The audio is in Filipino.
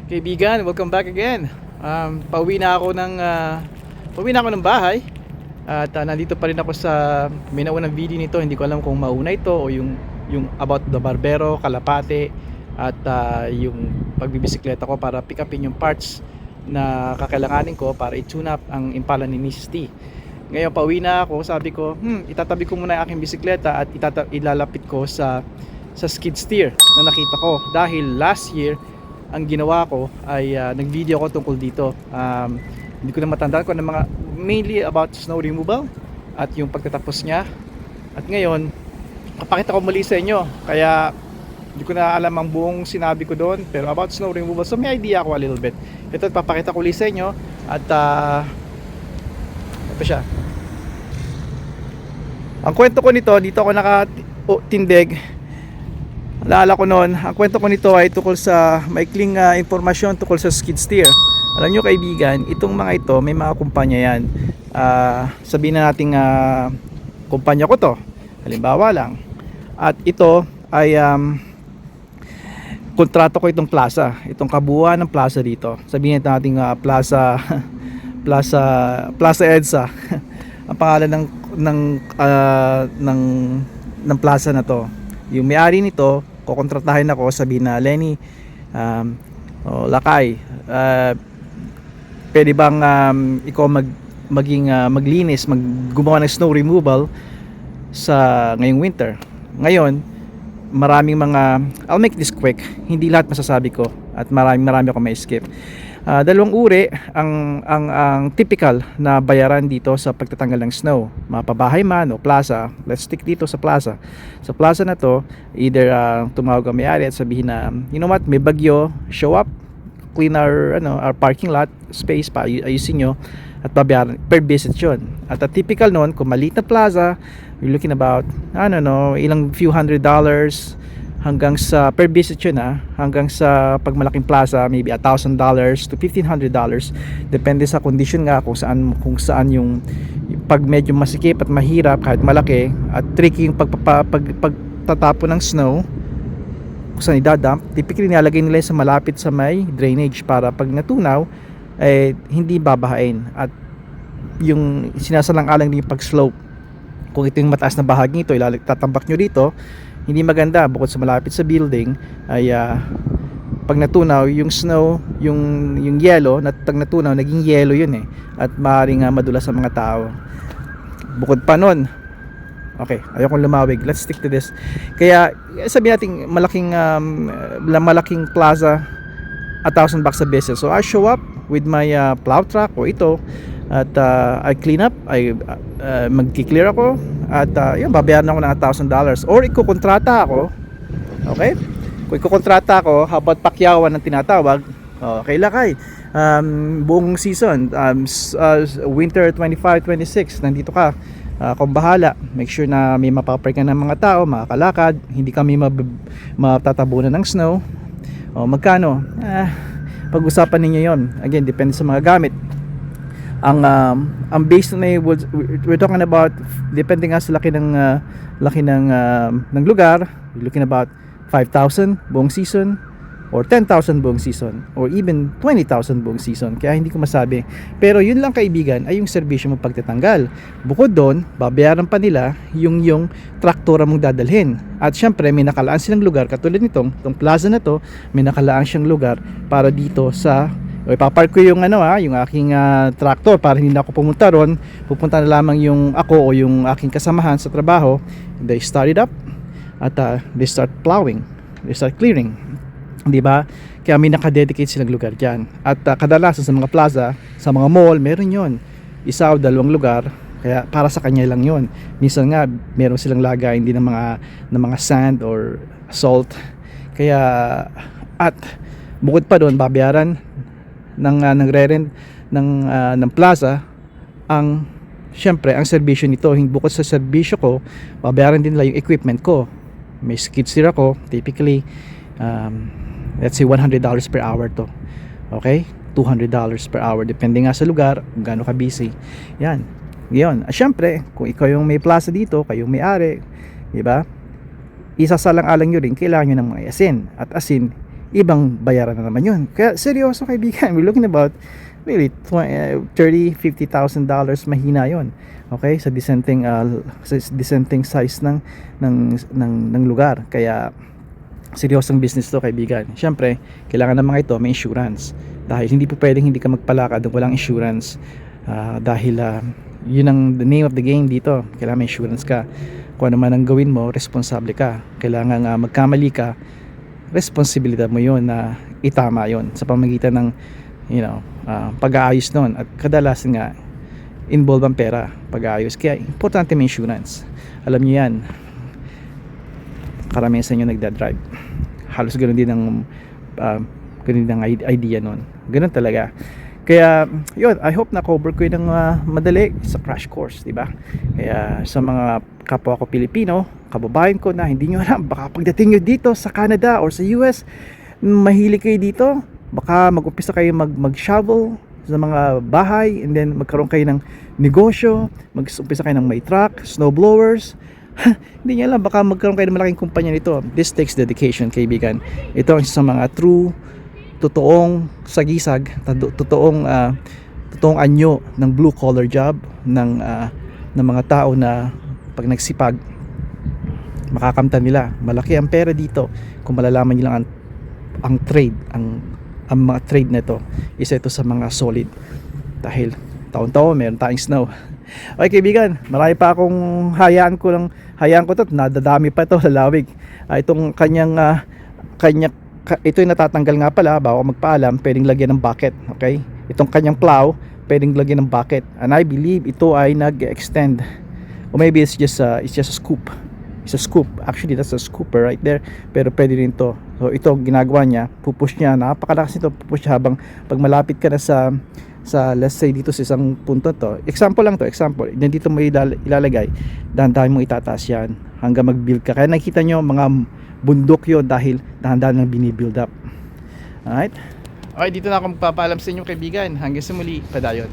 Kaibigan, welcome back again. Pauwi na ako ng bahay. At nandito pa rin ako sa may naunang video nito. Hindi ko alam kung mauna ito o yung about the Barbero, Kalapate, at yung pagbibisikleta ko para pick upin yung parts na kakailanganin ko para i-tune up ang Impala ni Mrs. T. Ngayon pauwi na ako, sabi ko, itatabi ko muna ang aking bisikleta at ilalapit ko sa skid steer na nakita ko. Dahil last year ang ginawa ko ay nag-video ko tungkol dito. Hindi ko na matandaan ko ng mga mainly about snow removal at yung pagtatapos niya. At ngayon, papakita ko muli sa inyo. Kaya hindi ko na alam ang buong sinabi ko doon, pero about snow removal, so may idea ako a little bit. Ito, papakita ko muli sa inyo. At ito siya. Ang kwento ko nito, dito ako nakatindig. Naalala ko noon, ang kwento ko nito ay tungkol sa maikling impormasyon tungkol sa skid steer. Alam nyo kaibigan, itong mga ito, may mga kumpanya yan. Sabihin na natin kumpanya ko to, halimbawa lang. At ito ay kontrato ko itong plaza, itong kabuuan ng plaza dito. Sabihin natin plaza EDSA. Ang pangalan ng plaza na to. Yung may-ari nito, kukontratahin ako, sabihin na, Lenny, Lakay, pwede bang ikaw maglinis, gumawa ng snow removal sa ngayong winter. Ngayon, maraming mga, I'll make this quick, hindi lahat masasabi ko at marami ako may skip. Dalawang uri ang typical na bayaran dito sa pagtatanggal ng snow, mapabahay man o plaza. Let's stick dito sa plaza. Sa plaza na to, either tumawag ang may-ari at sabihin na, you know what, may bagyo, show up, clean our parking lot space, ayusin nyo, at babayaran per visit yun. At typical noon, kung maliit na plaza, you're looking about, ilang few $100 hanggang sa per visit yun, hanggang sa pagmalaking plaza, maybe $1,000 to $1,500, depende sa condition nga kung saan yung pag medyo masikip at mahirap kahit malaki at tricky yung pagtatapon ng snow kung saan idadump. Typically nilalagay nila sa malapit sa may drainage para pag natunaw hindi babahain at yung sinasalang-alang din yung pag slope. Kung ito yung mataas na bahagi nito, tatambak nyo dito, hindi maganda. Bukod sa malapit sa building ay pag natunaw yung snow, yung yellow natunaw, naging yellow yun at maaaring madulas sa mga tao. Bukod pa nun, okay, ayokong lumawig, let's stick to this. Kaya sabihin natin malaking plaza, $1,000 a visit. So I show up with my plow truck o ito at I clean up, magki-clear ako at babayaran ako ng $1,000 or ikukontrata ako. Okay? Kung ikukontrata ako, habang pakyawan ng tinatawag, okay Lakay, buong season, winter 25-26 nandito ka, kung bahala, make sure na may mapapark ka ng mga tao, makakalakad, hindi kami matatabunan ng snow. Magkano? Pag-usapan ninyo yon. Again, depende sa mga gamit. Ang base na we're talking about, depende nga sa laki ng lugar, we're looking about 5,000 buong season or 10,000 buong season or even 20,000 buong season. Kaya hindi ko masabi, pero yun lang kaibigan ay yung serbisyo mo pagtatanggal. Bukod doon, babayaran pa nila yung traktora mong dadalhin. At syempre may nakalaan silang lugar, katulad nitong plaza na to, may nakalaan siyang lugar para dito sa ipapark ko yung yung aking tractor para hindi na ako pumunta ron. Pupunta na lamang yung ako o yung aking kasamahan sa trabaho. They start it up at they start plowing, they start clearing, di ba? Kaya may nakadedicate silang lugar dyan. At kadalasan sa mga plaza, sa mga mall, meron yon, isa o dalawang lugar, kaya para sa kanya lang yon. Minsan nga meron silang lagayin din ng mga sand or salt. Kaya at bukod pa doon, babayaran ng re-rent ng plaza syempre ang serbisyo nito. Bukod sa serbisyo ko, babayaran din nila yung equipment ko. May skid steer ako, typically let's say $100 per hour to. Okay? $200 per hour depende nga sa lugar kung gaano ka busy. Yan. Ngayon, syempre, kung ikaw yung may plaza dito, kayo yung may-ari, di ba? Isasalang-alang nyo rin, kailangan nyo ng mga asin. At asin, ibang bayaran na naman yun. Kaya seryoso kaibigan, we're looking about really $30,000-$50,000 mahina yon. Okay, sa dissenting size ng lugar. Kaya seryosong business to kaibigan. Siyempre, kailangan ng mga ito may insurance. Dahil hindi po pwedeng hindi ka magpalakad kung walang insurance. Dahil yun ang the name of the game dito. Kailangan may insurance ka. Kung ano man ang gawin mo, responsable ka. Kailangan magkamali ka, responsibilidad mo yun na itama yun sa pamagitan ng pag-aayos nun. At kadalasan nga involve ang pera pag-aayos. Kaya importante may insurance. Alam niyo yan, karamihan sa inyo nagdadrive. Halos ganoon din ang idea nun. Ganoon talaga. Kaya yun, I hope na cover ko yun ng madali sa crash course, di ba? Kaya sa mga kapwa ko Pilipino, kababayan ko na hindi nyo alam, baka pagdating nyo dito sa Canada or sa US, mahilig kayo dito, baka mag-umpisa kayo mag-shovel sa mga bahay, and then magkaroon kayo ng negosyo, mag-umpisa kayo ng may truck, snow blowers. Hindi nyo alam, baka magkaroon kayo ng malaking kumpanya nito. This takes dedication, kaibigan. Ito ang isa sa mga totoong sagisag, totoong anyo ng blue collar job ng mga tao na pag nagsipag makakamtan nila. Malaki ang pera dito kung malalaman niyo lang ang trade, ang mga trade na ito. Isa ito sa mga solid dahil taon-taon meron tayong snow. Okay kaibigan, marami pa akong hayaan ko to, nadadami pa ito, lalawig. Itong kanyang ito yung natatanggal nga pala bago magpaalam, pwedeng lagyan ng bucket. Okay, itong kanyang plow pwedeng lagyan ng bucket, and I believe ito ay nag-extend, or maybe it's just a scoop. It's a scoop, actually that's a scooper right there, pero pwede rin to. So ito ginagawa niya, pupush niya, napakalakas nito, pupush habang pag malapit ka na sa let's say dito sa isang punto to, example lang to, dito mo ilalagay, dahan-dahan mo itataas yan hanggang mag-build ka. Kaya nakita nyo mga bundok yun dahil dahan-dahan lang binibuild up. Alright? Okay, dito na ako magpapaalam sa inyo kaibigan. Hanggang sa muli, padayon.